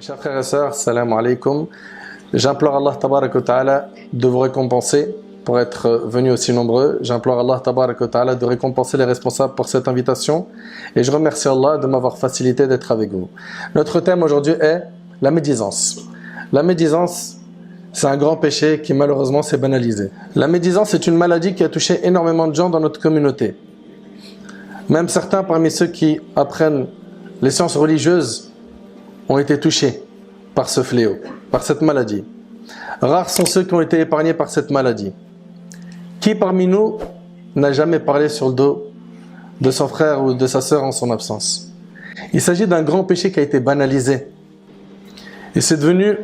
Chers frères et sœurs, salam alaikum. J'implore Allah tabarak wa ta'ala de vous récompenser pour être venus aussi nombreux. J'implore Allah tabarak wa ta'ala de récompenser les responsables pour cette invitation. Et je remercie Allah de m'avoir facilité d'être avec vous. Notre thème aujourd'hui est la médisance. La médisance, c'est un grand péché qui malheureusement s'est banalisé. La médisance est une maladie qui a touché énormément de gens dans notre communauté. Même certains parmi ceux qui apprennent les sciences religieuses ont été touchés par ce fléau, par cette maladie. Rares sont ceux qui ont été épargnés par cette maladie. Qui parmi nous n'a jamais parlé sur le dos de son frère ou de sa sœur en son absence? Il s'agit d'un grand péché qui a été banalisé. Et c'est devenu,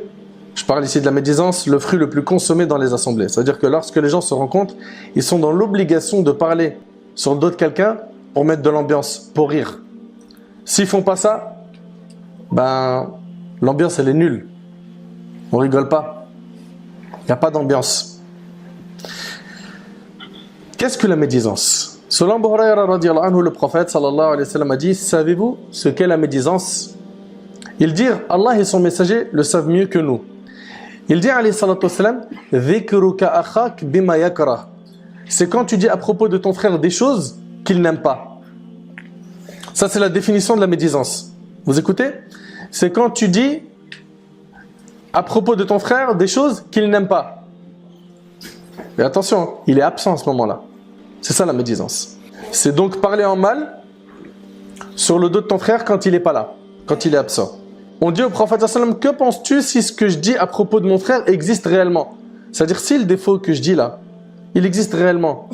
je parle ici de la médisance, le fruit le plus consommé dans les assemblées. C'est-à-dire que lorsque les gens se rencontrent, ils sont dans l'obligation de parler sur le dos de quelqu'un pour mettre de l'ambiance, pour rire. S'ils font pas ça, l'ambiance elle est nulle. On rigole pas. Il n'y a pas d'ambiance. Qu'est-ce que la médisance? Selon Abu Hurayra radiyallahu anhu, le prophète sallallahu alayhi wa sallam a dit: savez-vous ce qu'est la médisance? Il dit: Allah et son messager le savent mieux que nous. Il dit alayhi salatu wassalam: dhikruka akhak bima yakrah. C'est quand tu dis à propos de ton frère des choses qu'il n'aime pas. Ça c'est la définition de la médisance. Vous écoutez? C'est quand tu dis à propos de ton frère des choses qu'il n'aime pas. Mais attention, il est absent à ce moment-là. C'est ça la médisance. C'est donc parler en mal sur le dos de ton frère quand il n'est pas là, quand il est absent. On dit au prophète sallam: que penses-tu si ce que je dis à propos de mon frère existe réellement? C'est-à-dire si le défaut que je dis là, il existe réellement.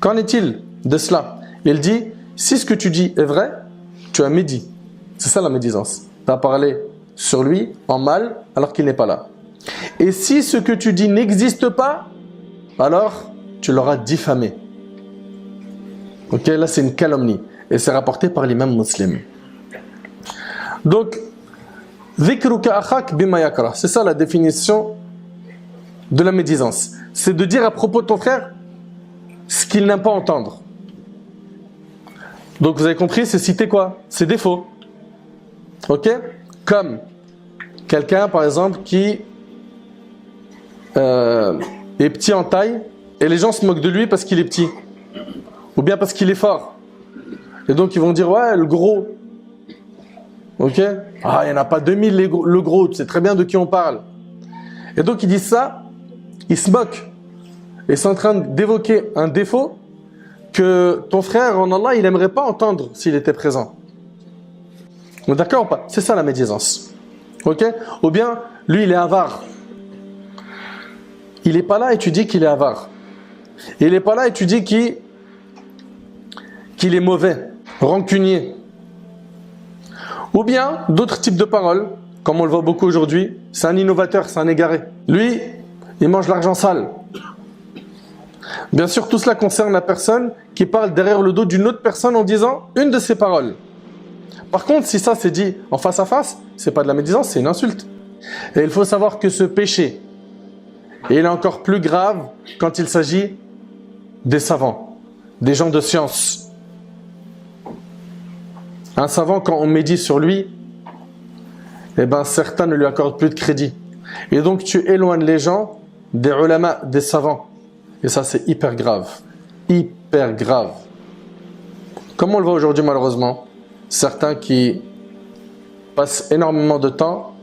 Qu'en est-il de cela? Il dit: si ce que tu dis est vrai, tu as médit. C'est ça la médisance. Tu as parlé sur lui en mal alors qu'il n'est pas là. Et si ce que tu dis n'existe pas, alors tu l'auras diffamé. Ok, là c'est une calomnie. Et c'est rapporté par l'imam muslim. Donc, dhikruka akhak bima yakrah. C'est ça la définition de la médisance. C'est de dire à propos de ton frère ce qu'il n'aime pas entendre. Donc vous avez compris, c'est citer quoi? Ses défauts. Ok? Comme quelqu'un par exemple qui est petit en taille et les gens se moquent de lui parce qu'il est petit. Ou bien parce qu'il est fort. Et donc ils vont dire: ouais, le gros. Ok? Ah, il n'y en a pas 2000 le gros, tu sais très bien de qui on parle. Et donc ils disent ça, ils se moquent. Et c'est en train d'évoquer un défaut que ton frère en Allah, il n'aimerait pas entendre s'il était présent. D'accord ou pas? C'est ça la médisance. Ok? Ou bien, lui il est avare. Il n'est pas là et tu dis qu'il est avare. Il n'est pas là et tu dis qu'il est mauvais, rancunier. Ou bien, d'autres types de paroles, comme on le voit beaucoup aujourd'hui, c'est un innovateur, c'est un égaré. Lui, il mange l'argent sale. Bien sûr, tout cela concerne la personne qui parle derrière le dos d'une autre personne en disant une de ses paroles. Par contre, si ça c'est dit en face à face, c'est pas de la médisance, c'est une insulte. Et il faut savoir que ce péché, il est encore plus grave quand il s'agit des savants, des gens de science. Un savant, quand on médit sur lui, certains ne lui accordent plus de crédit. Et donc tu éloignes les gens des ulama, des savants. Et ça, c'est hyper grave. Hyper grave. Comme on le voit aujourd'hui, malheureusement, certains qui passent énormément de temps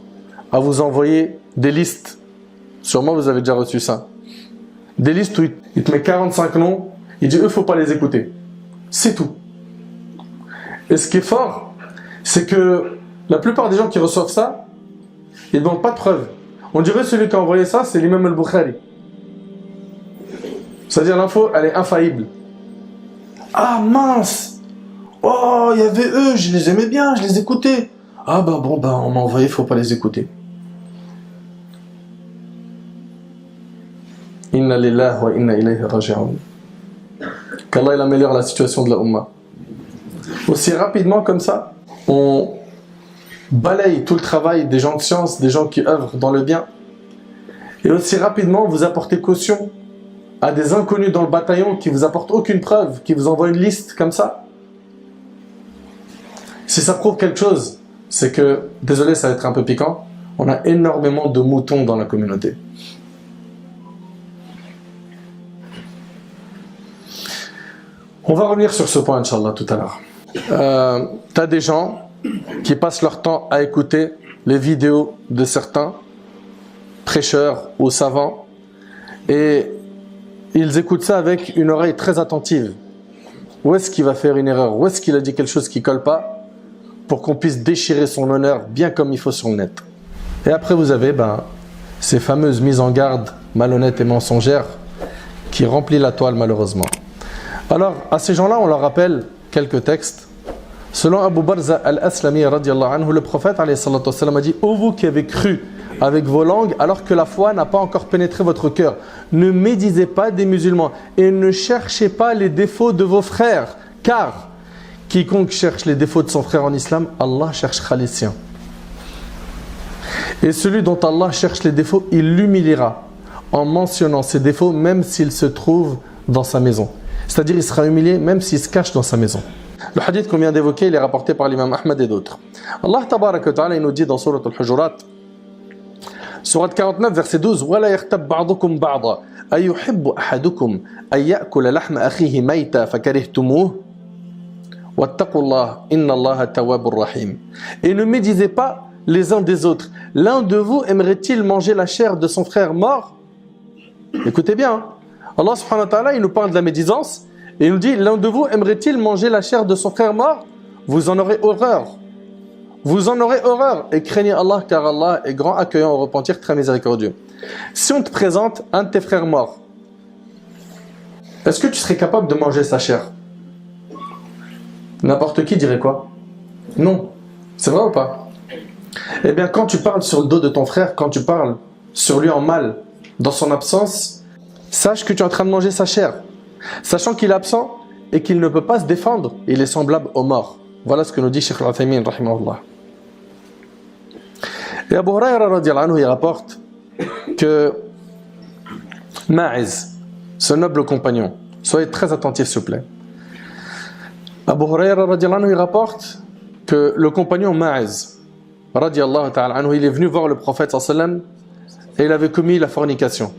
à vous envoyer des listes. Sûrement, vous avez déjà reçu ça. Des listes où il te met 45 noms, il dit: eux, il ne faut pas les écouter. C'est tout. Et ce qui est fort, c'est que la plupart des gens qui reçoivent ça, ils n'ont pas de preuves. On dirait celui qui a envoyé ça, c'est l'imam al-Bukhari. C'est-à-dire l'info, elle est infaillible. Ah mince! Oh, il y avait eux, je les aimais bien, je les écoutais. Ah on m'a envoyé, il ne faut pas les écouter. Inna lillahi wa inna ilayhi raji'un. Qu'Allah il améliore la situation de la Ummah. Aussi rapidement comme ça, on balaye tout le travail des gens de science, des gens qui œuvrent dans le bien. Et aussi rapidement, vous apportez caution à des inconnus dans le bataillon qui vous apportent aucune preuve, qui vous envoient une liste comme ça. Si ça prouve quelque chose, c'est que, désolé, ça va être un peu piquant, on a énormément de moutons dans la communauté. On va revenir sur ce point, Inch'Allah, tout à l'heure. T'as des gens qui passent leur temps à écouter les vidéos de certains prêcheurs ou savants et ils écoutent ça avec une oreille très attentive. Où est-ce qu'il va faire une erreur? Où est-ce qu'il a dit quelque chose qui ne colle pas pour qu'on puisse déchirer son honneur bien comme il faut sur le net? Et après vous avez ces fameuses mises en garde malhonnêtes et mensongères qui remplissent la toile malheureusement. Alors à ces gens-là on leur rappelle quelques textes. Selon Abu Barza al-Aslami radiyallahu anhu, le prophète alayhi salatu wassalam a dit: ô vous qui avez cru avec vos langues alors que la foi n'a pas encore pénétré votre cœur, ne médisez pas des musulmans et ne cherchez pas les défauts de vos frères, car quiconque cherche les défauts de son frère en islam, Allah cherchera les siens. Et celui dont Allah cherche les défauts, il l'humiliera en mentionnant ses défauts même s'il se trouve dans sa maison. C'est-à-dire il sera humilié même s'il se cache dans sa maison. Le hadith qu'on vient d'évoquer, il est rapporté par l'imam Ahmed et d'autres. Allah tabaraka wa ta'ala, il nous dit dans Surat al-Hujurat, Surat 49, verset 12, وَلَا يَغْتَبْ بَعْضُكُمْ بَعْضًا أَيُحِبُّ أَحَدُكُمْ أَن يَأْكُلَ لَحْمَ أَخِيهِ مَيْتًا فَكَرِهْتُمُوهُ وَاتَّقُوا اللَّهَ إِنَّ اللَّهَ التَّوَّابُ الرَّحِيمُ. Et ne médisez pas les uns des autres. L'un de vous aimerait-il manger la chair de son frère mort? Écoutez bien, hein. Allah subhanahu wa ta'ala, il nous parle de la médisance et il nous dit: l'un de vous aimerait-il manger la chair de son frère mort? Vous en aurez horreur. Vous en aurez horreur et craignez Allah, car Allah est grand, accueillant au repentir, très miséricordieux. Si on te présente un de tes frères morts, est-ce que tu serais capable de manger sa chair? N'importe qui dirait quoi? Non. C'est vrai ou pas? Eh bien, quand tu parles sur le dos de ton frère, quand tu parles sur lui en mal, dans son absence, sache que tu es en train de manger sa chair, sachant qu'il est absent et qu'il ne peut pas se défendre, il est semblable aux morts. Voilà ce que nous dit Cheikh Al-Uthaymin, rahimahullah. Et Abu Hurayra radiyallahu anhu, il rapporte que Ma'iz, ce noble compagnon, soyez très attentifs s'il vous plaît. Abu Hurayra radiyallahu anhu, il rapporte que le compagnon Ma'iz radiyallahu ta'ala anhu, il est venu voir le prophète sallallahu alayhi wa sallam et il avait commis la fornication,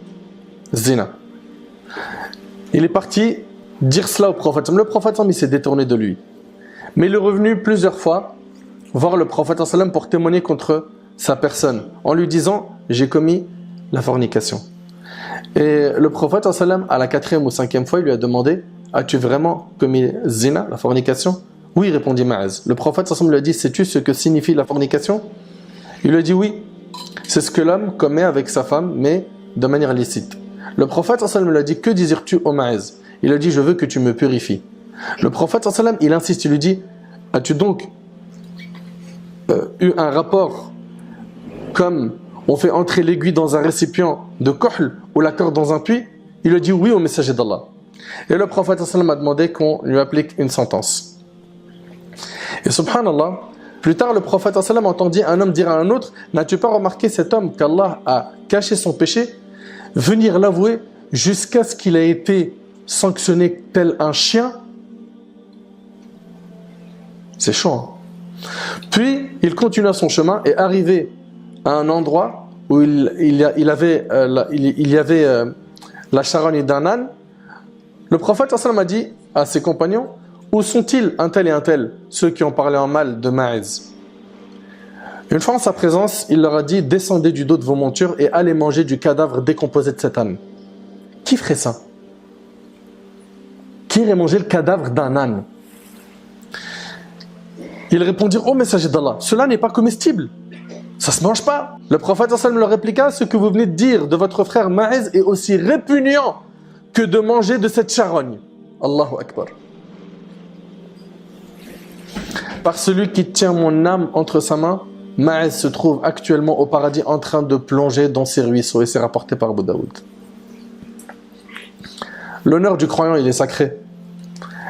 zina. Il est parti dire cela au prophète. Le prophète il s'est détourné de lui. Mais il est revenu plusieurs fois voir le prophète sallallahu alayhi wa sallam pour témoigner contre sa personne en lui disant: j'ai commis la fornication. Et le prophète sallallahu alayhi wa sallam, à la 4e ou 5e fois, il lui a demandé: as-tu vraiment commis zina, la fornication? Oui, répondit Ma'az. Le prophète sallallahu alayhi wa sallam lui a dit: sais-tu ce que signifie la fornication? Il lui a dit: oui, c'est ce que l'homme commet avec sa femme, mais de manière licite. Le prophète sallallahu alayhi wa sallam lui a dit: que désires-tu au Ma'az? Il a dit: je veux que tu me purifies. Le prophète sallallahu alayhi wa sallam, il insiste, il lui dit: as-tu donc eu un rapport comme on fait entrer l'aiguille dans un récipient de kohl ou la corde dans un puits? Il lui a dit: oui, au messager d'Allah. Et le prophète sallallahu alayhi wa sallam a demandé qu'on lui applique une sentence. Et subhanallah, plus tard le prophète sallallahu alayhi wa sallam entendit un homme dire à un autre: n'as-tu pas remarqué cet homme qu'Allah a caché son péché, venir l'avouer jusqu'à ce qu'il ait été sanctionné tel un chien? C'est chaud, hein? Puis il continua son chemin et arrivé à un endroit où il y avait la charogne d'un âne, le prophète sallallahu alayhi wa sallam a dit à ses compagnons: où sont-ils un tel et un tel, ceux qui ont parlé en mal de Ma'iz? Une fois en sa présence, il leur a dit: descendez du dos de vos montures et allez manger du cadavre décomposé de cet âne. Qui ferait ça? Qui irait manger le cadavre d'un âne? Ils répondirent: ô messager d'Allah, cela n'est pas comestible, ça se mange pas. Le prophète sallallahu alayhi wa sallam leur répliqua: ce que vous venez de dire de votre frère Ma'iz est aussi répugnant que de manger de cette charogne. Allahu Akbar. Par celui qui tient mon âme entre sa main, Ma'iz se trouve actuellement au paradis en train de plonger dans ses ruisseaux, et c'est rapporté par Abu Daoud. L'honneur du croyant, il est sacré.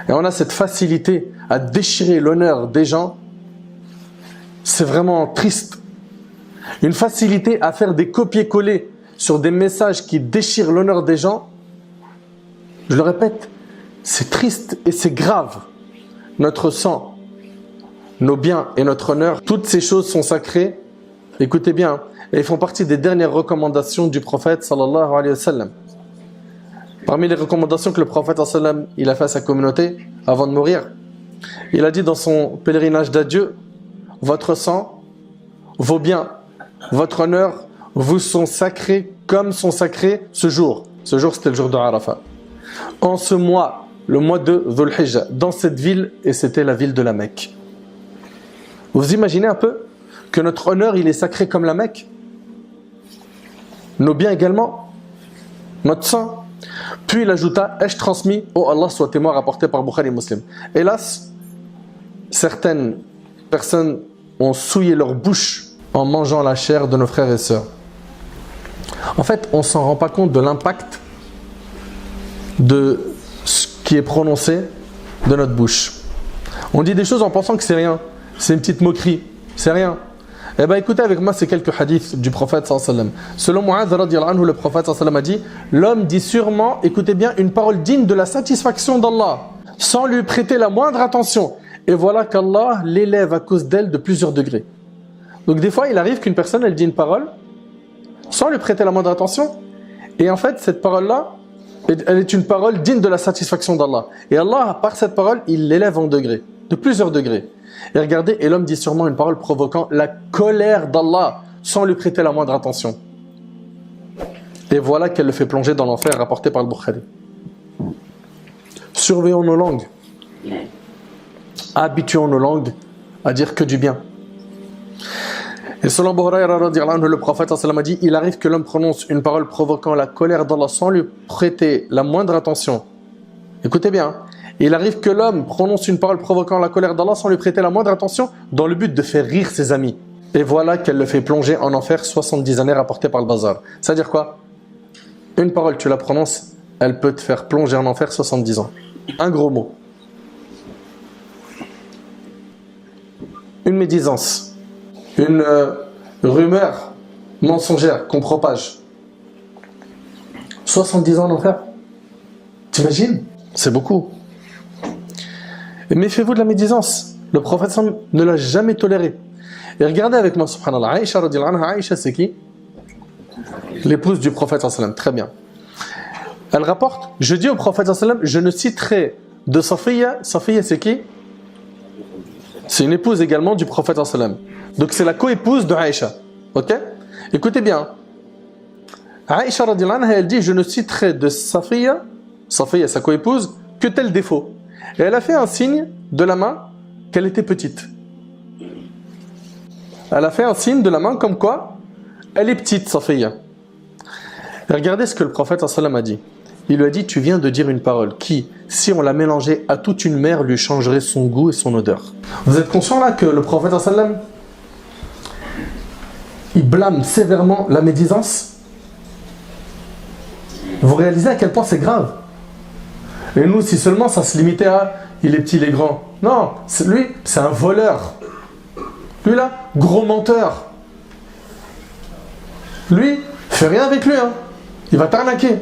Et on a cette facilité à déchirer l'honneur des gens. C'est vraiment triste. Une facilité à faire des copier-coller sur des messages qui déchirent l'honneur des gens. Je le répète, c'est triste et c'est grave. Notre sang, nos biens et notre honneur, toutes ces choses sont sacrées. Écoutez bien, et ils font partie des dernières recommandations du prophète sallallahu alayhi wa sallam. Parmi les recommandations que le prophète sallallahu alayhi wa sallam il a fait à sa communauté avant de mourir, il a dit dans son pèlerinage d'adieu, votre sang, vos biens, votre honneur vous sont sacrés comme sont sacrés ce jour. Ce jour, c'était le jour de Arafat. En ce mois, le mois de Dhul Hijjah, dans cette ville, et c'était la ville de la Mecque. Vous imaginez un peu que notre honneur, il est sacré comme la Mecque? Nos biens également, notre sang. Puis il ajouta, ai-je transmis, oh Allah soit témoin, rapporté par Bukhari et Muslim. Hélas, certaines personnes ont souillé leur bouche en mangeant la chair de nos frères et sœurs. En fait, on ne s'en rend pas compte de l'impact de ce qui est prononcé de notre bouche. On dit des choses en pensant que c'est rien. C'est une petite moquerie. C'est rien. Eh bien, écoutez avec moi ces quelques hadiths du prophète sallallahu alayhi wa sallam. Selon Mu'adh radiyallahu anhu, le prophète sallallahu alayhi wa sallam a dit, l'homme dit sûrement, écoutez bien, une parole digne de la satisfaction d'Allah, sans lui prêter la moindre attention. Et voilà qu'Allah l'élève à cause d'elle de plusieurs degrés. Donc des fois, il arrive qu'une personne, elle dit une parole, sans lui prêter la moindre attention. Et en fait, cette parole-là, elle est une parole digne de la satisfaction d'Allah. Et Allah, par cette parole, il l'élève en degrés, de plusieurs degrés. Et regardez, et l'homme dit sûrement une parole provoquant la colère d'Allah, sans lui prêter la moindre attention. Et voilà qu'elle le fait plonger dans l'enfer, rapporté par le Bukhari. Surveillons nos langues. Habituons nos langues à dire que du bien. Et selon Abu Hurayra radiyallahu anhu, le prophète sallallahu alayhi wa sallam a dit, il arrive que l'homme prononce une parole provoquant la colère d'Allah sans lui prêter la moindre attention. Écoutez bien, il arrive que l'homme prononce une parole provoquant la colère d'Allah sans lui prêter la moindre attention dans le but de faire rire ses amis. Et voilà qu'elle le fait plonger en enfer 70 années, rapportées par le Bazar. C'est-à-dire quoi? Une parole, tu la prononces, elle peut te faire plonger en enfer 70 ans. Un gros mot. Une médisance. Une rumeur mensongère qu'on propage. 70 ans en enfer. T'imagines? C'est beaucoup. Et méfiez-vous de la médisance. Le prophète ne l'a jamais toléré. Et regardez avec moi, subhanallah, Aïcha radiyallahu anha. Aïcha, c'est qui? L'épouse du prophète sallallahu alayhi wa sallam. Très bien. Elle rapporte, je dis au prophète sallallahu alayhi wa sallam, je ne citerai de Safiya. Safiya, c'est qui? C'est une épouse également du prophète sallallahu alayhi wa sallam. Donc c'est la coépouse de Aïcha. Ok? Écoutez bien. Aïcha radiyallahu anha, elle dit, je ne citerai de Safiya, Safiya, sa coépouse, que tel défaut. Et elle a fait un signe de la main qu'elle était petite. Elle a fait un signe de la main comme quoi elle est petite, Safiya. Et regardez ce que le prophète sallallahu alayhi wa sallam a dit. Il lui a dit, tu viens de dire une parole qui, si on la mélangeait à toute une mer, lui changerait son goût et son odeur. Vous êtes conscient là que le prophète sallallahu alayhi wa sallam, il blâme sévèrement la médisance? Vous réalisez à quel point c'est grave? Et nous, si seulement ça se limitait à il est petit, il est grand. Non, lui, c'est un voleur. Lui là, gros menteur. Lui, fais rien avec lui, hein. Il va t'arnaquer.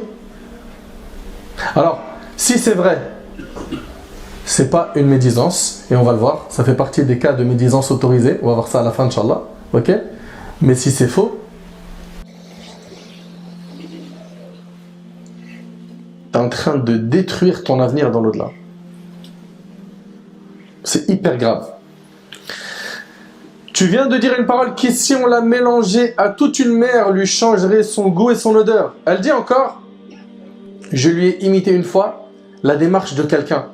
Alors, si c'est vrai, c'est pas une médisance, et on va le voir, ça fait partie des cas de médisance autorisée. On va voir ça à la fin, Inch'Allah. Ok? Mais si c'est faux, tu es en train de détruire ton avenir dans l'au-delà. C'est hyper grave. Tu viens de dire une parole qui, si on la mélangeait à toute une mer, lui changerait son goût et son odeur. Elle dit encore, je lui ai imité une fois la démarche de quelqu'un.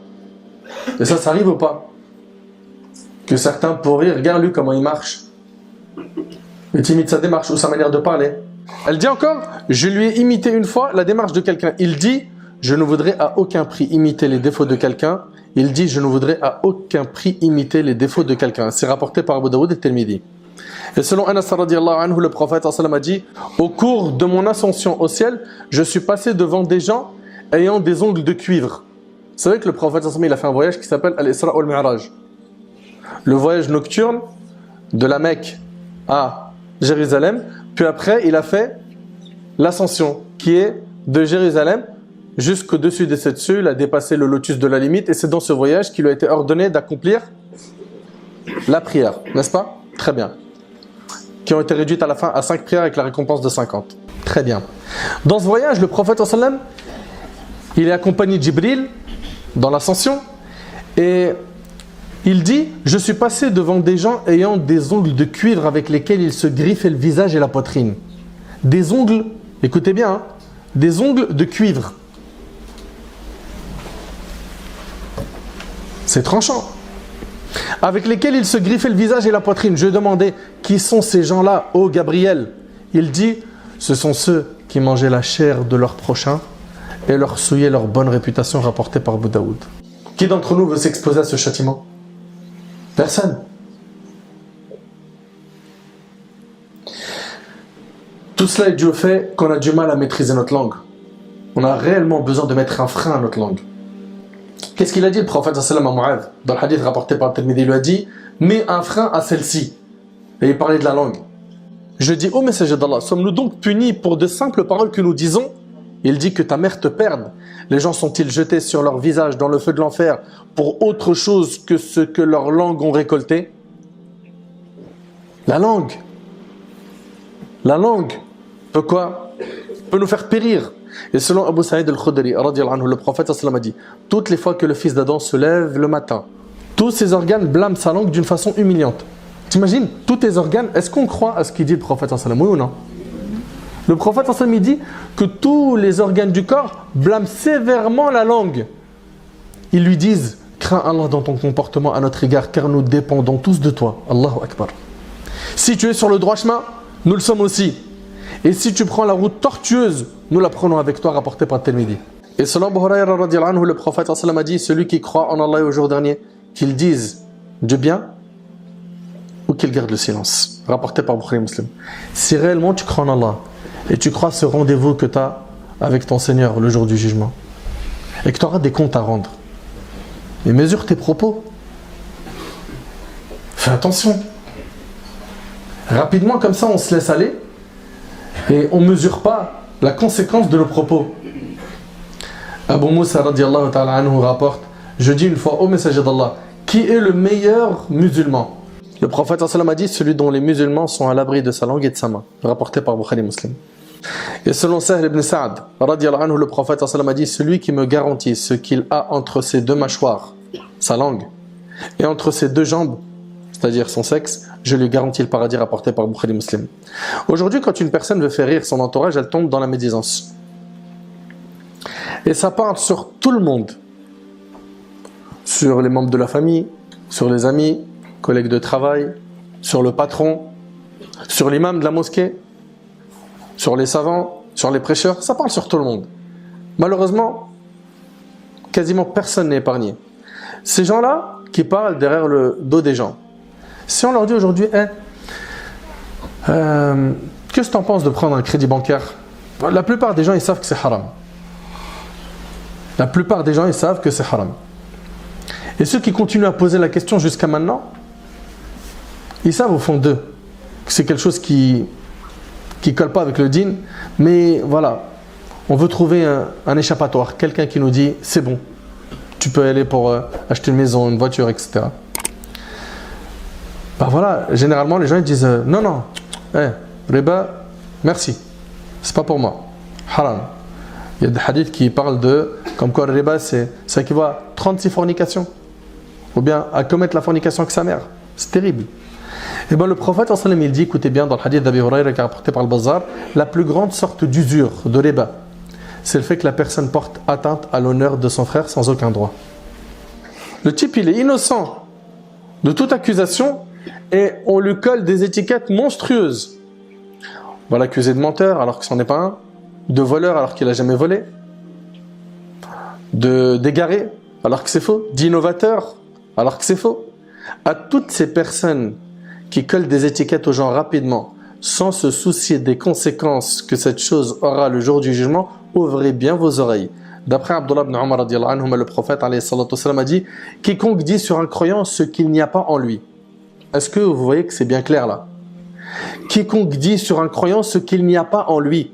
Et ça arrive ou pas? Que certains pourraient rire, regarde lui comment il marche. Et tu imites sa démarche ou sa manière de parler. Elle dit encore, je lui ai imité une fois la démarche de quelqu'un. Il dit, je ne voudrais à aucun prix imiter les défauts de quelqu'un. Il dit, je ne voudrais à aucun prix imiter les défauts de quelqu'un. C'est rapporté par Abu Daoud et Tirmidhi. Et selon Anas radiyallahu anhu, le prophète sallallahu alayhi wa sallam a dit, au cours de mon ascension au ciel, je suis passé devant des gens ayant des ongles de cuivre. Vous savez que le prophète sallallahu alayhi wa sallam, il a fait un voyage qui s'appelle Al-Isra wal-Mi'raj. Le voyage nocturne de la Mecque à Jérusalem. Puis après, il a fait l'ascension qui est de Jérusalem jusqu'au-dessus des sept cieux. Il a dépassé le lotus de la limite. Et c'est dans ce voyage qu'il lui a été ordonné d'accomplir la prière, n'est-ce pas? Très bien. Qui ont été réduites à la fin à 5 prières avec la récompense de 50. Très bien. Dans ce voyage, le prophète sallam, il est accompagné de Jibril dans l'ascension et il dit: je suis passé devant des gens ayant des ongles de cuivre avec lesquels ils se griffaient le visage et la poitrine. Des ongles, écoutez bien, hein, des ongles de cuivre. C'est tranchant. Avec lesquels ils se griffaient le visage et la poitrine. Je demandais: qui sont ces gens-là, ô Gabriel? Il dit: ce sont ceux qui mangeaient la chair de leur prochain et leur souillaient leur bonne réputation, rapportée par Abu Daoud. Qui d'entre nous veut s'exposer à ce châtiment? Personne. Tout cela est dû au fait qu'on a du mal à maîtriser notre langue. On a réellement besoin de mettre un frein à notre langue. Qu'est-ce qu'il a dit le prophète sallam à Mu'adh? Dans le hadith rapporté par le Tirmidhi, il lui a dit: mets un frein à celle-ci. Et il parlait de la langue. Je dis: ô messager d'Allah, sommes-nous donc punis pour de simples paroles que nous disons? Il dit: que ta mère te perde. Les gens sont-ils jetés sur leur visage dans le feu de l'enfer pour autre chose que ce que leurs langues ont récolté? La langue. La langue peut quoi? Peut nous faire périr. Et selon Abu Sa'id al-Khudri, le prophète sallam a dit: toutes les fois que le fils d'Adam se lève le matin, tous ses organes blâment sa langue d'une façon humiliante. T'imagines, tous tes organes, est-ce qu'on croit à ce qu'il dit le prophète sallam, oui ou non? Le prophète sallam dit que tous les organes du corps blâment sévèrement la langue. Ils lui disent: crains Allah dans ton comportement à notre égard, car nous dépendons tous de toi. Allahu Akbar. Si tu es sur le droit chemin, nous le sommes aussi. Et si tu prends la route tortueuse, nous la prenons avec toi, rapporté par Tirmidhi. Et selon Abu Hurayra radiyallahu anhu, le prophète sallam a dit: celui qui croit en Allah et au jour dernier, qu'il dise du bien ou qu'il garde le silence. Rapporté par Bukhari Muslim. Si réellement tu crois en Allah et tu crois ce rendez-vous que tu as avec ton Seigneur le jour du jugement et que tu auras des comptes à rendre, et mesure tes propos. Fais attention. Rapidement comme ça on se laisse aller et on ne mesure pas la conséquence de nos propos. Abu Moussa radiyallahu ta'ala anhu rapporte: je dis une fois, ô messager d'Allah, qui est le meilleur musulman? Le prophète sallam a dit: celui dont les musulmans sont à l'abri de sa langue et de sa main. Rapporté par Bukhari Muslim. Et selon Sahl ibn Sa'd radiyallahu anhu, le prophète sallam a dit: celui qui me garantit ce qu'il a entre ses deux mâchoires, sa langue, et entre ses deux jambes, c'est-à-dire son sexe, je lui garantis le paradis, rapporté par Bukhari Muslim. Aujourd'hui, quand une personne veut faire rire son entourage, elle tombe dans la médisance. Et ça parle sur tout le monde. Sur les membres de la famille, sur les amis, collègues de travail, sur le patron, sur l'imam de la mosquée, sur les savants, sur les prêcheurs, ça parle sur tout le monde. Malheureusement, quasiment personne n'est épargné. Ces gens-là qui parlent derrière le dos des gens, si on leur dit aujourd'hui: qu'est-ce que tu en penses de prendre un crédit bancaire? La plupart des gens, ils savent que c'est haram. La plupart des gens, ils savent que c'est haram. Et ceux qui continuent à poser la question jusqu'à maintenant, ils savent au fond d'eux que c'est quelque chose qui colle pas avec le dîn, mais voilà, on veut trouver un échappatoire, quelqu'un qui nous dit: c'est bon, tu peux aller pour acheter une maison, une voiture, etc. Ben voilà, généralement les gens ils disent: non, riba, merci, c'est pas pour moi, haram. Il y a des hadiths qui parlent de, comme quoi le riba ça équivaut à 36 fornications, ou bien à commettre la fornication avec sa mère. C'est terrible. Et bien le prophète sallam il dit, écoutez bien, dans le hadith d'Abi Hurayra qui est rapporté par le Bazar, la plus grande sorte d'usure, de riba, c'est le fait que la personne porte atteinte à l'honneur de son frère sans aucun droit. Le type il est innocent de toute accusation et on lui colle des étiquettes monstrueuses. On va l'accuser de menteur alors que ce n'en est pas un, de voleur alors qu'il n'a jamais volé, d'égaré alors que c'est faux, d'innovateur alors que c'est faux. À toutes ces personnes qui collent des étiquettes aux gens rapidement, sans se soucier des conséquences que cette chose aura le jour du jugement, ouvrez bien vos oreilles. D'après Abdullah ibn Umar, le prophète a dit: quiconque dit sur un croyant ce qu'il n'y a pas en lui. Est-ce que vous voyez que c'est bien clair là? Quiconque dit sur un croyant ce qu'il n'y a pas en lui,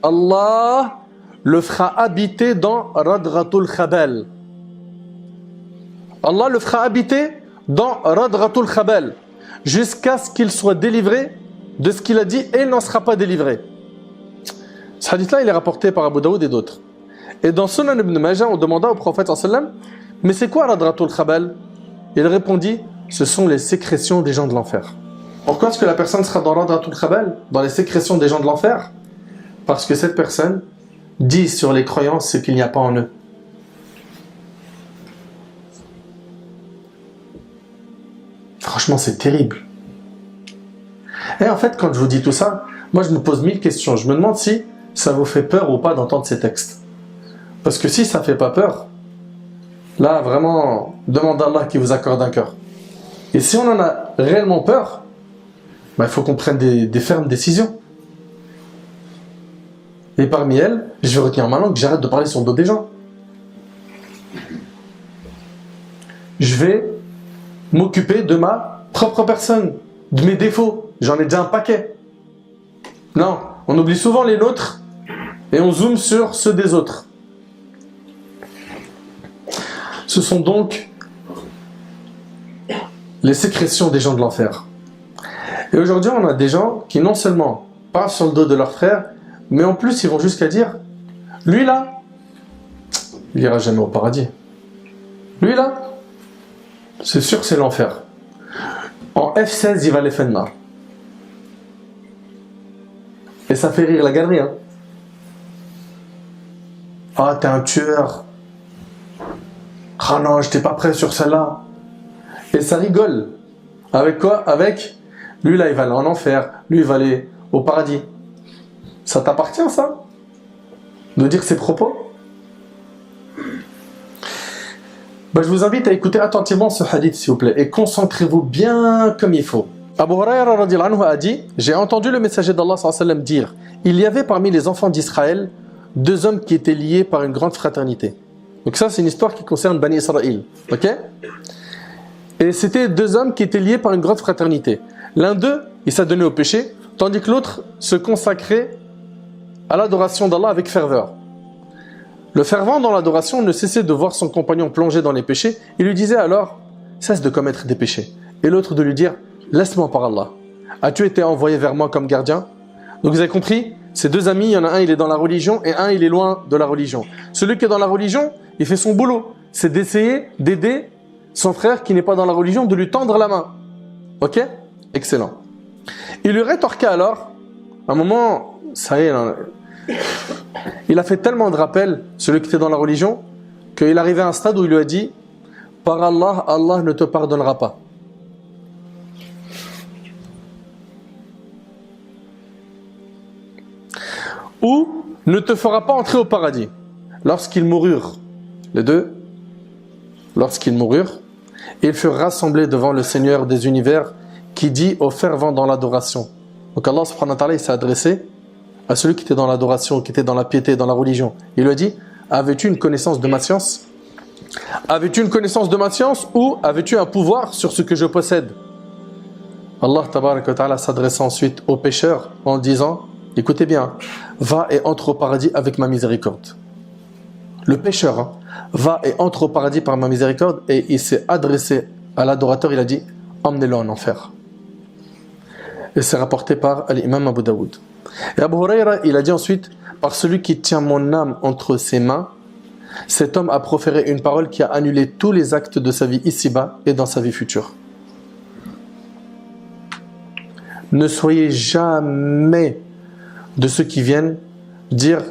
Allah le fera habiter dans Radratul Khabal. Allah le fera habiter dans Radratul Khabal, jusqu'à ce qu'il soit délivré de ce qu'il a dit et il n'en sera pas délivré. Ce hadith-là, il est rapporté par Abu Daoud et d'autres. Et dans Sunan ibn Majah, on demanda au prophète sallallahu alayhi wa sallam, mais c'est quoi Radratul Khabal? Il répondit, ce sont les sécrétions des gens de l'enfer. Pourquoi est-ce que la personne sera dans Radratul Khabal, dans les sécrétions des gens de l'enfer? Parce que cette personne dit sur les croyances ce qu'il n'y a pas en eux. Franchement, c'est terrible. Et en fait, quand je vous dis tout ça, moi je me pose 1000 questions. Je me demande si ça vous fait peur ou pas d'entendre ces textes. Parce que si ça ne fait pas peur, là vraiment, demandez à Allah qui vous accorde un cœur. Et si on en a réellement peur, il faut qu'on prenne des fermes décisions. Et parmi elles, je vais retenir ma langue, j'arrête de parler sur le dos des gens. Je vais m'occuper de ma propre personne, de mes défauts. J'en ai déjà un paquet. Non, on oublie souvent les nôtres et on zoome sur ceux des autres. Ce sont donc les sécrétions des gens de l'enfer. Et aujourd'hui, on a des gens qui non seulement parlent sur le dos de leurs frères, mais en plus, ils vont jusqu'à dire, lui là, il n'ira jamais au paradis. Lui là, c'est sûr que c'est l'enfer. En F16, il va les Fennar. Et ça fait rire la galerie. Hein. Ah, t'es un tueur. Ah non, j'étais pas prêt sur celle-là. Et ça rigole. Avec quoi? Avec, lui là, il va aller en enfer. Lui, il va aller au paradis. Ça t'appartient, ça? De dire ces propos? Je vous invite à écouter attentivement ce hadith, s'il vous plaît, et concentrez-vous bien comme il faut. Abu Hurayra radhiyallahu anhu a dit, j'ai entendu le messager d'Allah sallallahu alayhi wa sallam dire, il y avait parmi les enfants d'Israël 2 hommes qui étaient liés par une grande fraternité. Donc ça, c'est une histoire qui concerne Bani Israël. Ok? Et c'était 2 hommes qui étaient liés par une grande fraternité. L'un d'eux, il s'adonnait au péché, tandis que l'autre se consacrait à l'adoration d'Allah avec ferveur. Le fervent dans l'adoration ne cessait de voir son compagnon plongé dans les péchés et lui disait alors « Cesse de commettre des péchés ». Et l'autre de lui dire « Laisse-moi par Allah. As-tu été envoyé vers moi comme gardien ?» Donc vous avez compris, ces 2 amis, il y en a un, il est dans la religion et un, il est loin de la religion. Celui qui est dans la religion, il fait son boulot. C'est d'essayer d'aider son frère qui n'est pas dans la religion, de lui tendre la main. Ok? Excellent. Il lui rétorqua alors, à un moment, ça y est, il a fait tellement de rappels, celui qui était dans la religion, qu'il arrivait à un stade où il lui a dit « Par Allah, Allah ne te pardonnera pas. » Ou « Ne te fera pas entrer au paradis. » Lorsqu'ils moururent, les 2, lorsqu'ils moururent, ils furent rassemblés devant le Seigneur des univers qui dit aux fervents dans l'adoration. Donc Allah subhanahu wa ta'ala, il s'est adressé à celui qui était dans l'adoration, qui était dans la piété, dans la religion. Il lui a dit, avais-tu une connaissance de ma science? Avais-tu une connaissance de ma science ou avais-tu un pouvoir sur ce que je possède? Allah tabaraka wa ta'ala s'adressa ensuite aux pécheurs en disant, écoutez bien, va et entre au paradis avec ma miséricorde. Le pécheur va et entre au paradis par ma miséricorde et il s'est adressé à l'adorateur, il a dit, emmenez-le en enfer. Et c'est rapporté par l'imam Abu Daoud. Et Abu Hurayra, il a dit ensuite, par celui qui tient mon âme entre ses mains, cet homme a proféré une parole qui a annulé tous les actes de sa vie ici-bas et dans sa vie future. Ne soyez jamais de ceux qui viennent dire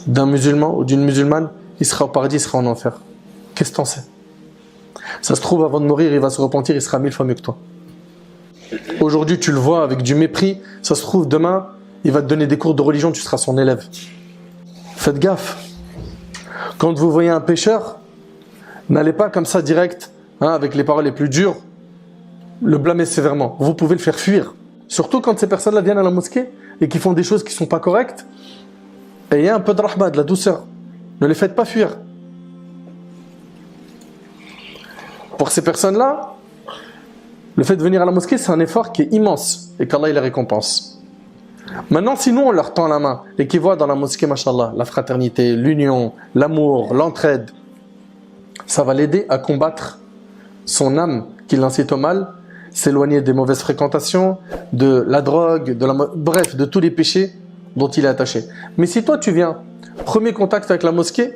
d'un musulman ou d'une musulmane, il sera au paradis, il sera en enfer. Qu'est-ce que t'en sais? Ça se trouve, avant de mourir, il va se repentir, il sera 1000 fois mieux que toi. Aujourd'hui, tu le vois avec du mépris. Ça se trouve, demain, il va te donner des cours de religion, tu seras son élève. Faites gaffe. Quand vous voyez un pécheur, n'allez pas comme ça direct, avec les paroles les plus dures, le blâmer sévèrement. Vous pouvez le faire fuir. Surtout quand ces personnes-là viennent à la mosquée et qui font des choses qui ne sont pas correctes. Et il y a un peu de rahma, de la douceur. Ne les faites pas fuir. Pour ces personnes-là, le fait de venir à la mosquée, c'est un effort qui est immense et qu'Allah il les récompense. Maintenant, si nous on leur tend la main et qu'ils voient dans la mosquée, mashallah, la fraternité, l'union, l'amour, l'entraide, ça va l'aider à combattre son âme qui l'incite au mal, s'éloigner des mauvaises fréquentations, de la drogue, bref, de tous les péchés dont il est attaché. Mais si toi tu viens, premier contact avec la mosquée,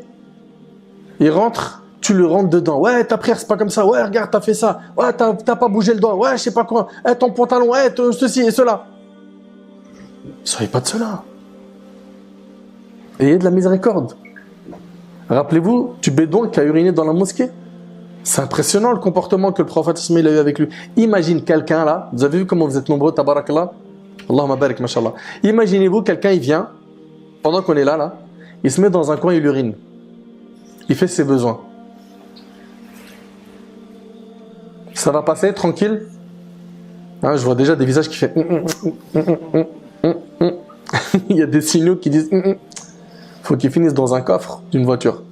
il rentre, tu le rentres dedans. Ouais, ta prière c'est pas comme ça. Ouais, regarde, t'as fait ça. Ouais, t'as pas bougé le doigt. Ouais, je sais pas quoi. Ton pantalon, ceci et cela. Soyez pas de cela. Ayez de la miséricorde. Rappelez-vous du bédouin qui a uriné dans la mosquée. C'est impressionnant le comportement que le prophète a eu avec lui. Imagine quelqu'un là, vous avez vu comment vous êtes nombreux, tabarakallah. Allahumma barik, mashallah. Imaginez-vous quelqu'un, il vient, pendant qu'on est là, il se met dans un coin, il urine. Il fait ses besoins. Ça va passer tranquille. Hein, je vois déjà des visages qui font. Il y a des signaux qui disent. Faut qu'ils finissent dans un coffre d'une voiture.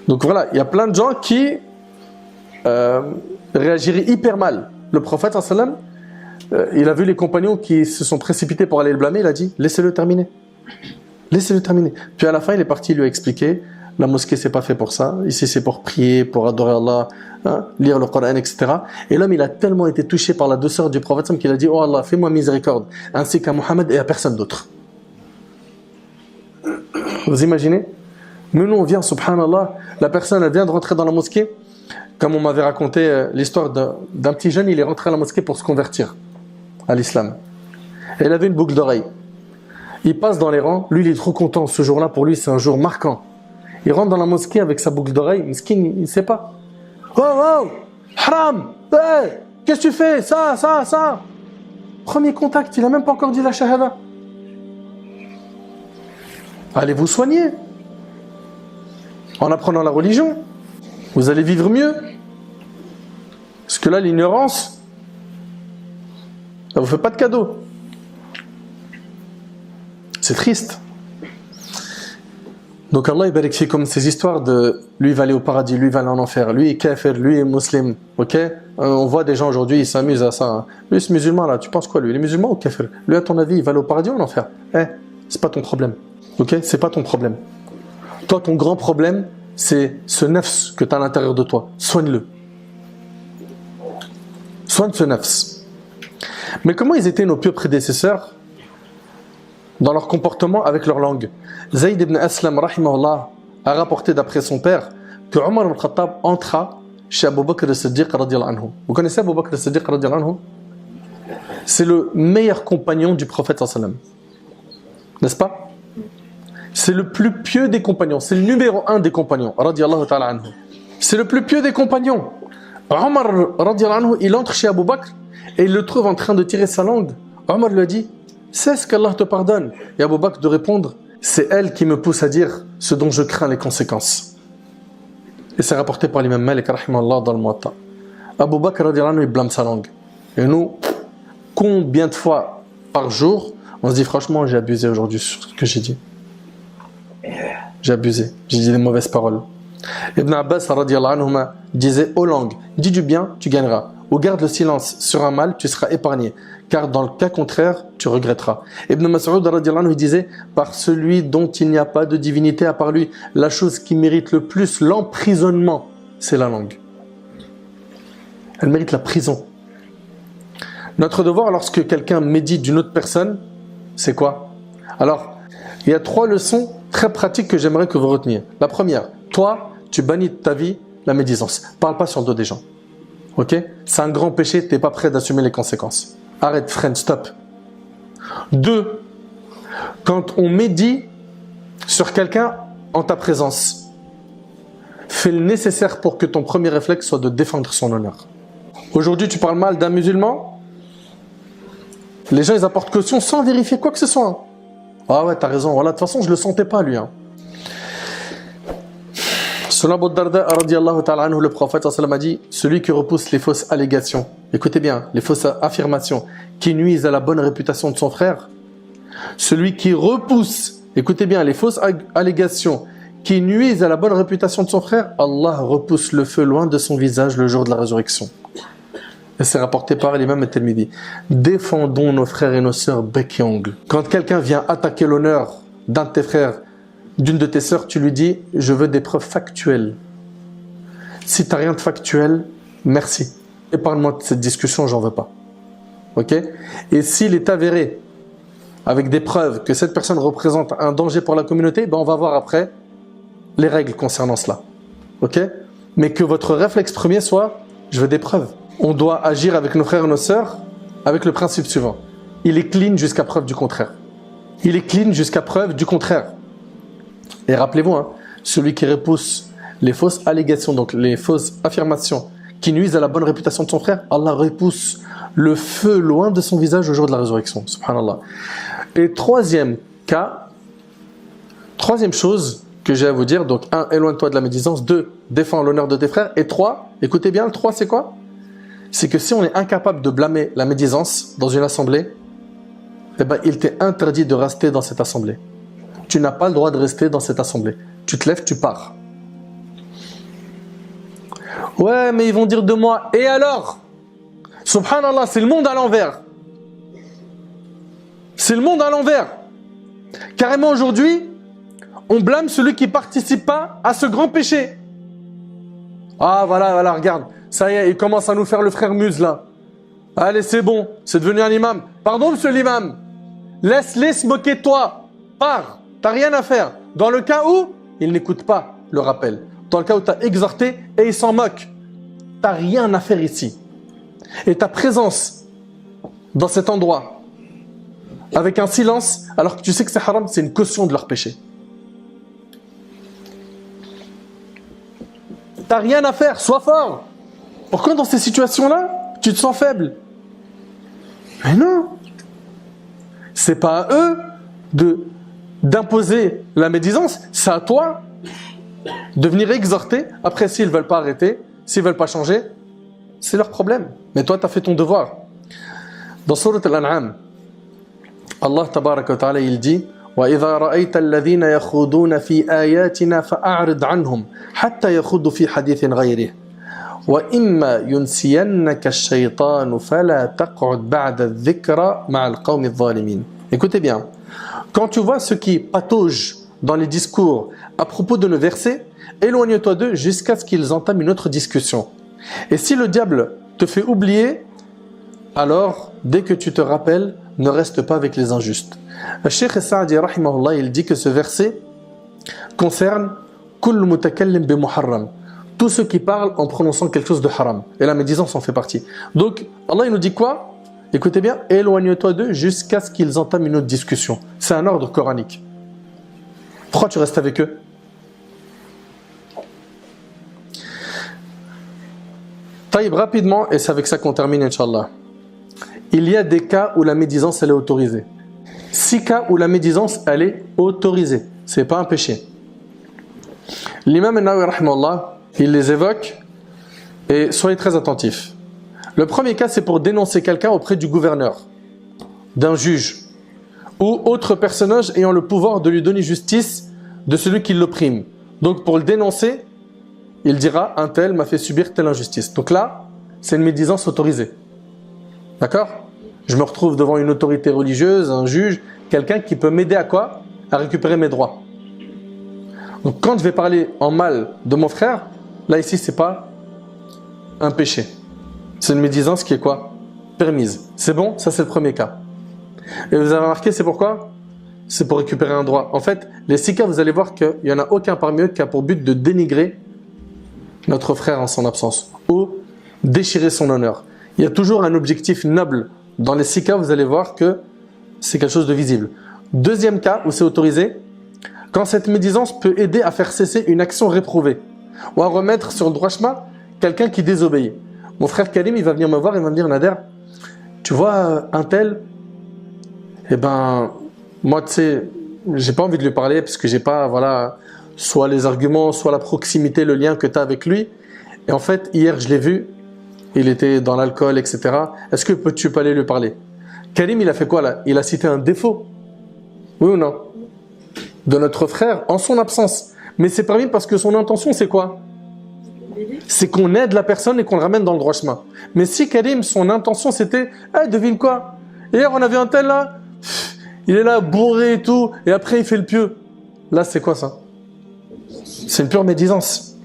Donc voilà, il y a plein de gens qui réagiraient hyper mal. Le prophète, il a vu les compagnons qui se sont précipités pour aller le blâmer, il a dit, laissez-le terminer. Laissez-le terminer. Puis à la fin, il est parti, il lui a expliqué, la mosquée, c'est pas fait pour ça. Ici, c'est pour prier, pour adorer Allah, hein, lire le Coran, etc. Et l'homme, il a tellement été touché par la douceur du prophète qu'il a dit, oh Allah, fais-moi miséricorde, ainsi qu'à Mohammed et à personne d'autre. Vous imaginez? Mais nous, on vient, subhanallah, la personne, elle vient de rentrer dans la mosquée. Comme on m'avait raconté l'histoire d'un petit jeune, il est rentré à la mosquée pour se convertir à l'islam. Et il avait une boucle d'oreille. Il passe dans les rangs, lui, il est trop content. Ce jour-là, pour lui, c'est un jour marquant. Il rentre dans la mosquée avec sa boucle d'oreille, miskin, il ne sait pas. Oh, oh, haram, hey, qu'est-ce que tu fais? Ça. Premier contact, il n'a même pas encore dit la shahada. Allez vous soigner. En apprenant la religion, vous allez vivre mieux. Parce que là, l'ignorance, ça ne vous fait pas de cadeau. C'est triste. Donc Allah il barik comme ces histoires de lui il va aller au paradis, lui il va aller en enfer, lui est kafir, lui est musulman. Ok, on voit des gens aujourd'hui, ils s'amusent à ça. Hein. Lui ce musulman là, tu penses quoi lui? Il est musulman ou kafir? Lui à ton avis, il va aller au paradis ou en enfer? C'est pas ton problème. Ok, c'est pas ton problème. Toi, ton grand problème, c'est ce nafs que tu as à l'intérieur de toi. Soigne-le. Soigne ce nafs. Mais comment ils étaient nos pieux prédécesseurs dans leur comportement avec leur langue? Zayd ibn Aslam, rahimahullah, a rapporté d'après son père que Omar ibn Khattab entra chez Abu Bakr al-Siddiq radiyallahu anhu. Vous connaissez Abu Bakr al-Siddiq radiyallahu anhu? C'est le meilleur compagnon du prophète sallam. N'est-ce pas? C'est le plus pieux des compagnons. C'est le numéro 1 des compagnons. Radiyallahu ta'ala anhu. C'est le plus pieux des compagnons. Omar, radiyallahu anhu, il entre chez Abu Bakr et il le trouve en train de tirer sa langue. Omar lui a dit, c'est ce qu'Allah te pardonne. Et Abu Bakr de répondre, c'est elle qui me pousse à dire ce dont je crains les conséquences. Et c'est rapporté par l'imam Malik, rahimahullah, dans le Muwatta. Abu Bakr, radiyallahu anhu, il blâme sa langue. Et nous, combien de fois par jour, on se dit franchement, j'ai abusé aujourd'hui sur ce que j'ai dit. J'ai abusé, j'ai dit des mauvaises paroles. Ibn Abbas radiyallahu anhu disait aux langues, dis du bien, tu gagneras. Ou garde le silence sur un mal, tu seras épargné. Car dans le cas contraire, tu regretteras. Ibn Mas'ud radiyallahu anhu disait, par celui dont il n'y a pas de divinité à part lui, la chose qui mérite le plus l'emprisonnement, c'est la langue. Elle mérite la prison. Notre devoir lorsque quelqu'un médite d'une autre personne, c'est quoi? Alors, il y a 3 leçons très pratiques que j'aimerais que vous reteniez. La première, toi, tu bannis de ta vie la médisance. Parle pas sur le dos des gens. Ok? C'est un grand péché, tu n'es pas prêt d'assumer les conséquences. Arrête, freine, stop. 2, quand on médit sur quelqu'un en ta présence, fais le nécessaire pour que ton premier réflexe soit de défendre son honneur. Aujourd'hui, tu parles mal d'un musulman, les gens ils apportent caution sans vérifier quoi que ce soit. Hein. Ah ouais, t'as raison, voilà, de toute façon, je le sentais pas lui. Hein. Selon Abu Darda, le prophète a dit, celui qui repousse les fausses allégations, écoutez bien, les fausses affirmations qui nuisent à la bonne réputation de son frère, celui qui repousse, écoutez bien, les fausses allégations qui nuisent à la bonne réputation de son frère, Allah repousse le feu loin de son visage le jour de la résurrection. Et c'est rapporté par l'imam At-Tirmidhi. Défendons nos frères et nos sœurs bec et ongle. Quand quelqu'un vient attaquer l'honneur d'un de tes frères, d'une de tes sœurs, tu lui dis, je veux des preuves factuelles. Si tu n'as rien de factuel, merci. Épargne-moi de cette discussion, j'en veux pas. Ok? Et s'il est avéré, avec des preuves, que cette personne représente un danger pour la communauté, ben on va voir après les règles concernant cela. Ok? Mais que votre réflexe premier soit, je veux des preuves. On doit agir avec nos frères et nos sœurs avec le principe suivant. Il est clean jusqu'à preuve du contraire. Il est clean jusqu'à preuve du contraire. Et rappelez-vous, hein, celui qui repousse les fausses allégations, donc les fausses affirmations qui nuisent à la bonne réputation de son frère, Allah repousse le feu loin de son visage au jour de la résurrection. Subhanallah. Et troisième cas, troisième chose que j'ai à vous dire, donc 1, éloigne-toi de la médisance, 2, défends l'honneur de tes frères, et 3, écoutez bien, le 3 c'est quoi? C'est que si on est incapable de blâmer la médisance dans une assemblée, eh ben, il t'est interdit de rester dans cette assemblée. Tu n'as pas le droit de rester dans cette assemblée. Tu te lèves, tu pars. Ouais, mais ils vont dire de moi, et alors? Subhanallah, c'est le monde à l'envers. C'est le monde à l'envers. Carrément aujourd'hui, on blâme celui qui ne participe pas à ce grand péché. Ah voilà, regarde. Ça y est, il commence à nous faire le frère Muse là. Allez, c'est bon, c'est devenu un imam. Pardon, monsieur l'imam. Laisse-les se moquer de toi. Pars, t'as rien à faire. Dans le cas où il n'écoute pas le rappel. Dans le cas où tu as exhorté et il s'en moque. T'as rien à faire ici. Et ta présence dans cet endroit, avec un silence, alors que tu sais que c'est haram, c'est une caution de leur péché. T'as rien à faire, sois fort. Pourquoi dans ces situations-là, tu te sens faible? Mais non. C'est pas à eux d'imposer la médisance, c'est à toi de venir exhorter. Après, s'ils ne veulent pas arrêter, s'ils ne veulent pas changer, c'est leur problème. Mais toi, tu as fait ton devoir. Dans Sourate Al-An'am, Allah tabaraka wa ta'ala, il dit وَإِذَا رَأَيْتَ الَّذِينَ يَخُوضُونَ فِي آيَاتِنَا فَأَعْرِضْ عَنْهُمْ حَتَّى يَخُوضُوا فِي حَدِيثٍ غَيْرِهِ وَإِمَّا يُنْسِيَنَّكَ الشَّيْطَانُ فَلَا تَقْعُدْ بَعْدَ الذِّكْرَى مَعَ الْقَوْمِ الظَّالِمِينَ. Écoutez bien, quand tu vois ceux qui pataugent dans les discours à propos de nos versets, éloigne-toi d'eux jusqu'à ce qu'ils entament une autre discussion. Et si le diable te fait oublier, alors, dès que tu te rappelles, ne reste pas avec les injustes. Le Cheikh Sa'di, rahimahullah, il dit que ce verset concerne kull mutakallim bi muharram, tous ceux qui parlent en prononçant quelque chose de haram. Et la médisance en fait partie. Donc, Allah il nous dit quoi? Écoutez bien, éloigne-toi d'eux jusqu'à ce qu'ils entament une autre discussion. C'est un ordre coranique. Pourquoi tu restes avec eux? Taïb, rapidement, et c'est avec ça qu'on termine, Inch'Allah. Il y a des cas où la médisance, elle est autorisée. 6 cas où la médisance, elle est autorisée. Ce n'est pas un péché. L'imam An-Nawawi, rahimahullah, il les évoque, et soyez très attentifs. Le premier cas, c'est pour dénoncer quelqu'un auprès du gouverneur, d'un juge, ou autre personnage ayant le pouvoir de lui donner justice de celui qui l'opprime. Donc pour le dénoncer, il dira, un tel m'a fait subir telle injustice. Donc là, c'est une médisance autorisée. D'accord? Je me retrouve devant une autorité religieuse, un juge, quelqu'un qui peut m'aider à quoi? À récupérer mes droits. Donc quand je vais parler en mal de mon frère, là ici c'est pas un péché. C'est une médisance qui est quoi? Permise. C'est bon? Ça c'est le premier cas. Et vous avez remarqué c'est pourquoi? C'est pour récupérer un droit. En fait, les 6 cas, vous allez voir qu'il n'y en a aucun parmi eux qui a pour but de dénigrer notre frère en son absence ou déchirer son honneur. Il y a toujours un objectif noble. Dans les 6 cas, vous allez voir que c'est quelque chose de visible. Deuxième cas où c'est autorisé, quand cette médisance peut aider à faire cesser une action réprouvée ou à remettre sur le droit chemin quelqu'un qui désobéit. Mon frère Karim, il va venir me voir et va me dire, Nader, tu vois un tel, eh ben, moi tu sais, j'ai pas envie de lui parler parce que j'ai pas, voilà, soit les arguments, soit la proximité, le lien que tu as avec lui. Et en fait, hier je l'ai vu, il était dans l'alcool, etc. Est-ce que tu peux aller lui parler? Karim, il a fait quoi là? Il a cité un défaut. Oui ou non? De notre frère en son absence. Mais c'est permis parce que son intention, c'est quoi? C'est qu'on aide la personne et qu'on le ramène dans le droit chemin. Mais si Karim, son intention, c'était hey, devine quoi? Hier, on avait un tel là, il est là bourré et tout, et après il fait le pieux. Là, c'est quoi ça? C'est une pure médisance.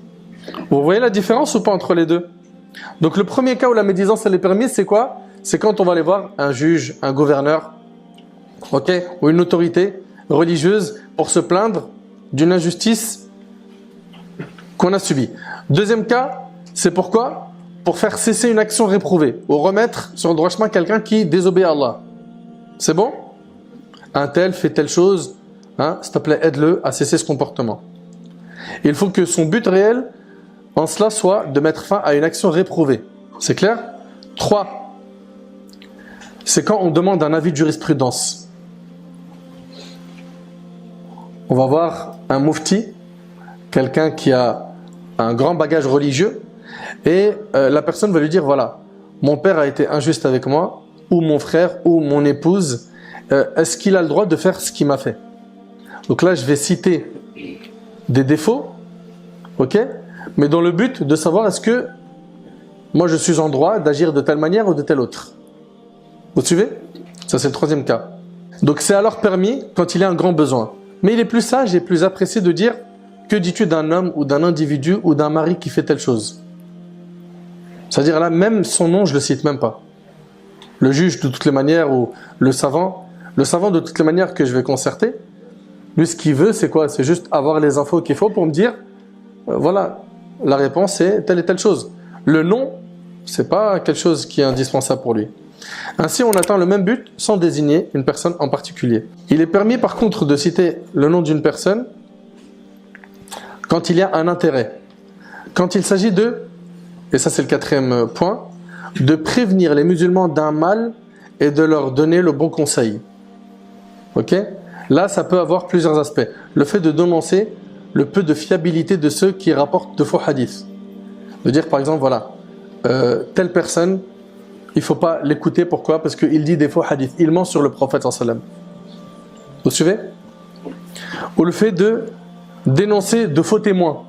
Vous voyez la différence ou pas entre les deux? Donc le premier cas où la médisance elle est permise, c'est quoi? C'est quand on va aller voir un juge, un gouverneur, ok, ou une autorité religieuse pour se plaindre d'une injustice qu'on a subie. Deuxième cas, c'est pourquoi? Pour faire cesser une action réprouvée ou remettre sur le droit chemin quelqu'un qui désobéit à Allah. C'est bon? Un tel fait telle chose, hein, s'il te plaît, aide-le à cesser ce comportement. Il faut que son but réel en cela soit de mettre fin à une action réprouvée. C'est clair? 3. C'est quand on demande un avis de jurisprudence. On va voir un mufti, quelqu'un qui a un grand bagage religieux, et la personne va lui dire, voilà, mon père a été injuste avec moi, ou mon frère, ou mon épouse, est-ce qu'il a le droit de faire ce qu'il m'a fait? Donc là, je vais citer des défauts, ok? Mais dans le but de savoir est-ce que moi je suis en droit d'agir de telle manière ou de telle autre. Vous suivez? Ça c'est le troisième cas. Donc c'est alors permis quand il y a un grand besoin. Mais il est plus sage et plus apprécié de dire que dis-tu d'un homme ou d'un individu ou d'un mari qui fait telle chose. C'est-à-dire là, même son nom, je le cite même pas. Le juge de toutes les manières ou le savant de toutes les manières que je vais concerter, lui ce qu'il veut c'est quoi? C'est juste avoir les infos qu'il faut pour me dire, voilà, la réponse est telle et telle chose. Le nom, c'est pas quelque chose qui est indispensable pour lui. Ainsi, on atteint le même but sans désigner une personne en particulier. Il est permis par contre de citer le nom d'une personne quand il y a un intérêt. Quand il s'agit de, et ça c'est le quatrième point, de prévenir les musulmans d'un mal et de leur donner le bon conseil. Ok? Là, ça peut avoir plusieurs aspects. Le fait de dénoncer le peu de fiabilité de ceux qui rapportent de faux hadiths. De dire par exemple, voilà, telle personne, il ne faut pas l'écouter, pourquoi? Parce qu'il dit des faux hadiths, il ment sur le prophète sallam. Vous suivez? Ou le fait de dénoncer de faux témoins.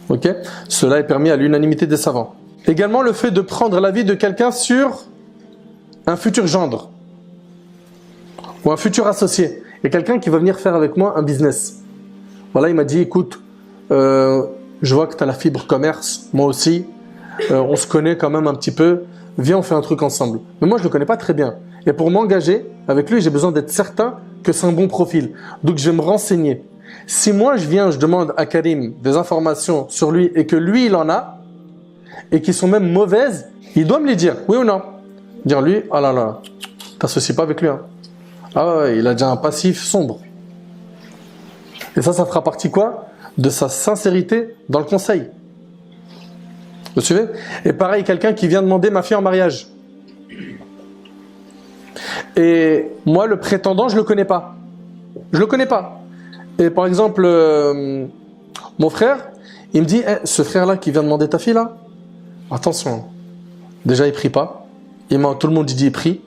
Ok? Cela est permis à l'unanimité des savants. Également le fait de prendre l'avis de quelqu'un sur un futur gendre ou un futur associé. Il y a quelqu'un qui va venir faire avec moi un business. Voilà, il m'a dit, écoute, je vois que tu as la fibre commerce, moi aussi, on se connaît quand même un petit peu, viens on fait un truc ensemble. Mais moi je ne le connais pas très bien. Et pour m'engager avec lui, j'ai besoin d'être certain que c'est un bon profil. Donc je vais me renseigner. Si moi je viens, je demande à Karim des informations sur lui et que lui il en a, et qui sont même mauvaises, il doit me les dire, oui ou non? Dire lui, ah là là, t'associes pas avec lui, hein. Ah ouais, il a déjà un passif sombre. Et ça fera partie quoi? De sa sincérité dans le conseil. Vous suivez? Et pareil, quelqu'un qui vient demander ma fille en mariage. Et moi, le prétendant, je le connais pas. Je le connais pas. Et par exemple, mon frère, il me dit, ce frère-là qui vient demander ta fille là, attention, déjà il prie pas. Tout le monde dit il prie.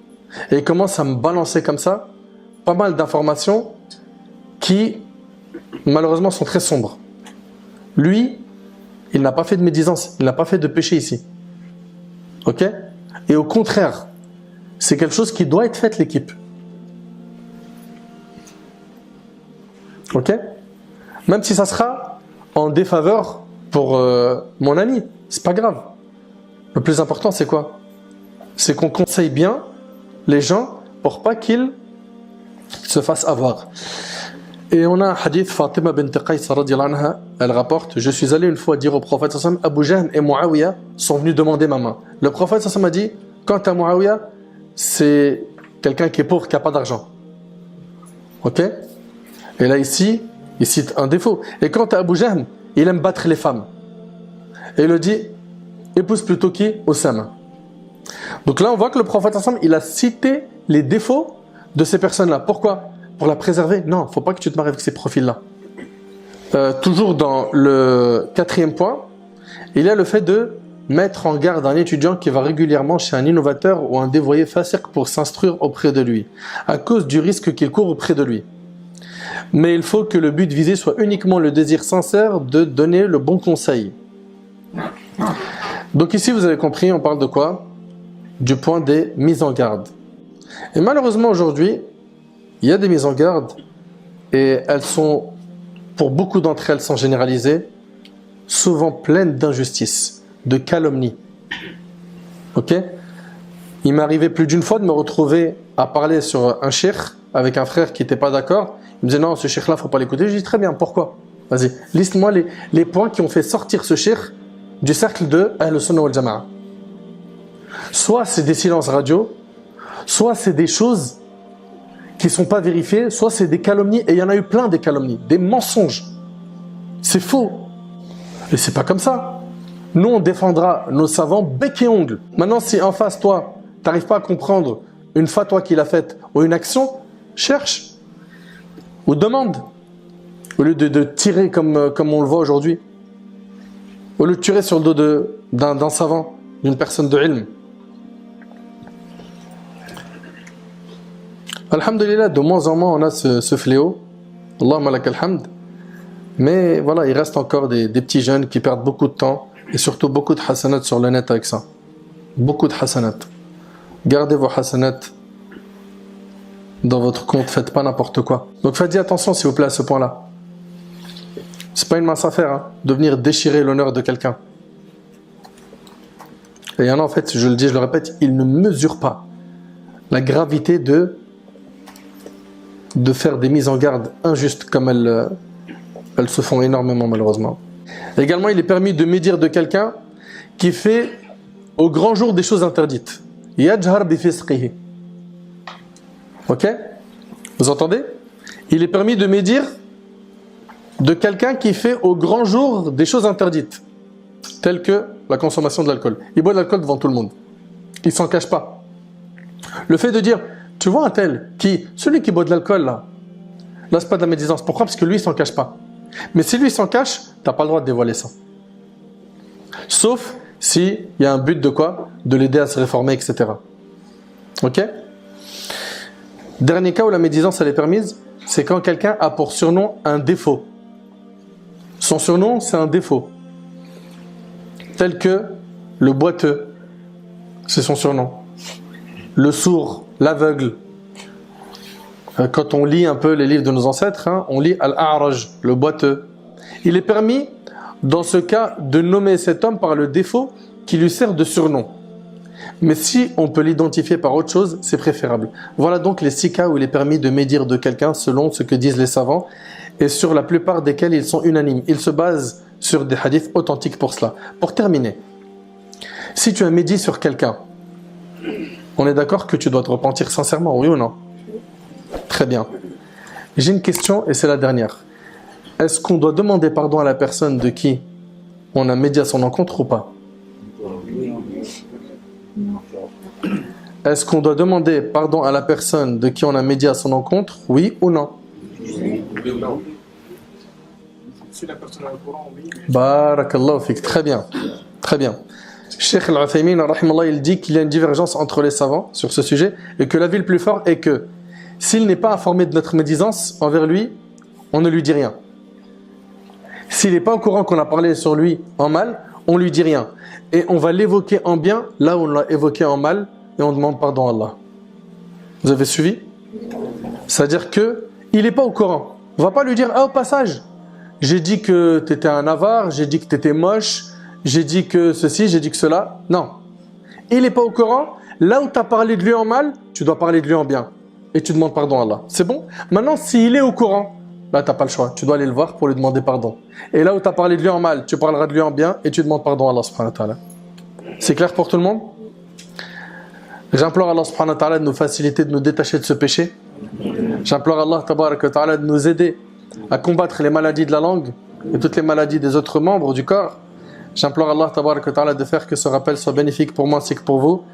Et il commence à me balancer comme ça pas mal d'informations qui malheureusement sont très sombres. Lui, il n'a pas fait de médisance, il n'a pas fait de péché ici. Ok? Et au contraire, c'est quelque chose qui doit être fait, l'équipe. Ok? Même si ça sera en défaveur pour mon ami, c'est pas grave. Le plus important, c'est quoi? C'est qu'on conseille bien les gens pour pas qu'ils se fassent avoir. Et on a un hadith, Fatima bint Qais radiyallahu anha, elle rapporte, je suis allé une fois dire au prophète sallam, Abu Jahl et Muawiya sont venus demander ma main. Le prophète sallam a dit, quant à Muawiya, c'est quelqu'un qui est pauvre, qui n'a pas d'argent. Ok? Et là ici, il cite un défaut. Et quant à Abu Jahl, il aime battre les femmes. Et il le dit, épouse plutôt qui? Osama. Donc là on voit que le prophète sallam, il a cité les défauts de ces personnes-là. Pourquoi? Pour la préserver? Non, il ne faut pas que tu te maries avec ces profils-là. Toujours dans le quatrième point, il y a le fait de mettre en garde un étudiant qui va régulièrement chez un innovateur ou un dévoyé fasiq pour s'instruire auprès de lui, à cause du risque qu'il court auprès de lui. Mais il faut que le but visé soit uniquement le désir sincère de donner le bon conseil. Donc ici, vous avez compris, on parle de quoi? Du point des mises en garde. Et malheureusement aujourd'hui, il y a des mises en garde et elles sont, pour beaucoup d'entre elles, sont généralisées. souvent pleines d'injustice, de calomnie. Ok? Il m'est arrivé plus d'une fois de me retrouver à parler sur un cheikh avec un frère qui n'était pas d'accord. Il me disait non, ce cheikh-là, il ne faut pas l'écouter. Je dis très bien, pourquoi? Vas-y, liste-moi les points qui ont fait sortir ce cheikh du cercle de Ahl Sunnah wal Jama'a. Soit c'est des silences radio, soit c'est des choses qui ne sont pas vérifiées, soit c'est des calomnies, et il y en a eu plein des calomnies, des mensonges. C'est faux. Et c'est pas comme ça. Nous, on défendra nos savants bec et ongle. Maintenant, si en face, toi, tu n'arrives pas à comprendre une fatwa qu'il a faite ou une action, cherche ou demande. Au lieu de tirer comme on le voit aujourd'hui. Au lieu de tirer sur le dos d'un savant, d'une personne de ilm. Alhamdulillah, de moins en moins on a ce fléau. Allahumma lakal hamd. Mais voilà, il reste encore des petits jeunes qui perdent beaucoup de temps et surtout beaucoup de hasanat sur le net avec ça. Beaucoup de hasanat. Gardez vos hasanat dans votre compte, faites pas n'importe quoi. Donc faites attention s'il vous plaît à ce point-là. C'est pas une mince affaire hein, de venir déchirer l'honneur de quelqu'un. Et il y en a en fait, je le dis, je le répète, ils ne mesurent pas la gravité de faire des mises en garde injustes comme elles se font énormément malheureusement. Également, il est permis de médire de quelqu'un qui fait au grand jour des choses interdites. Yajhar bi fisqihi. Ok? Vous entendez? Il est permis de médire de quelqu'un qui fait au grand jour des choses interdites, telles que la consommation de l'alcool. Il boit de l'alcool devant tout le monde. Il s'en cache pas. Le fait de dire, tu vois un tel, celui qui boit de l'alcool là c'est pas de la médisance. Pourquoi? Parce que lui il s'en cache pas. Mais si lui il s'en cache, t'as pas le droit de dévoiler ça. Sauf si il y a un but de quoi? De l'aider à se réformer, etc. Ok? Dernier cas où la médisance elle est permise, c'est quand quelqu'un a pour surnom un défaut. Son surnom c'est un défaut. Tel que le boiteux, c'est son surnom. Le sourd, l'aveugle. Quand on lit un peu les livres de nos ancêtres, hein, on lit Al-A'raj, le boiteux. Il est permis, dans ce cas, de nommer cet homme par le défaut qui lui sert de surnom. Mais si on peut l'identifier par autre chose, c'est préférable. Voilà donc les 6 cas où il est permis de médire de quelqu'un selon ce que disent les savants et sur la plupart desquels ils sont unanimes. Ils se basent sur des hadiths authentiques pour cela. Pour terminer, si tu as médit sur quelqu'un, on est d'accord que tu dois te repentir sincèrement, oui ou non? Très bien. J'ai une question et c'est la dernière. Est-ce qu'on doit demander pardon à la personne de qui on a médié à son encontre ou pas? Est-ce qu'on doit demander pardon à la personne de qui on a médié à son encontre, oui ou non? Si la personne est au courant, oui. Barakallahu fik. Très bien. Très bien. Cheikh Al-Uthaymin, il dit qu'il y a une divergence entre les savants sur ce sujet et que l'avis le plus fort est que s'il n'est pas informé de notre médisance envers lui, on ne lui dit rien. S'il n'est pas au courant qu'on a parlé sur lui en mal, on ne lui dit rien. Et on va l'évoquer en bien là où on l'a évoqué en mal et on demande pardon à Allah. Vous avez suivi? C'est-à-dire qu'il n'est pas au courant. On ne va pas lui dire, ah au passage, j'ai dit que tu étais un avare, j'ai dit que tu étais moche, j'ai dit que ceci, j'ai dit que cela. Non. Il n'est pas au courant. Là où tu as parlé de lui en mal, tu dois parler de lui en bien. Et tu demandes pardon à Allah. C'est bon? Maintenant, s'il est au courant, là, tu n'as pas le choix. Tu dois aller le voir pour lui demander pardon. Et là où tu as parlé de lui en mal, tu parleras de lui en bien et tu demandes pardon à Allah subhanahu wa ta'ala. C'est clair pour tout le monde? J'implore Allah subhanahu wa ta'ala de nous faciliter, de nous détacher de ce péché. J'implore Allah tabarak wa ta'ala de nous aider à combattre les maladies de la langue et toutes les maladies des autres membres du corps. J'implore Allah tabarak wa ta'ala de faire que ce rappel soit bénéfique pour moi ainsi que pour vous.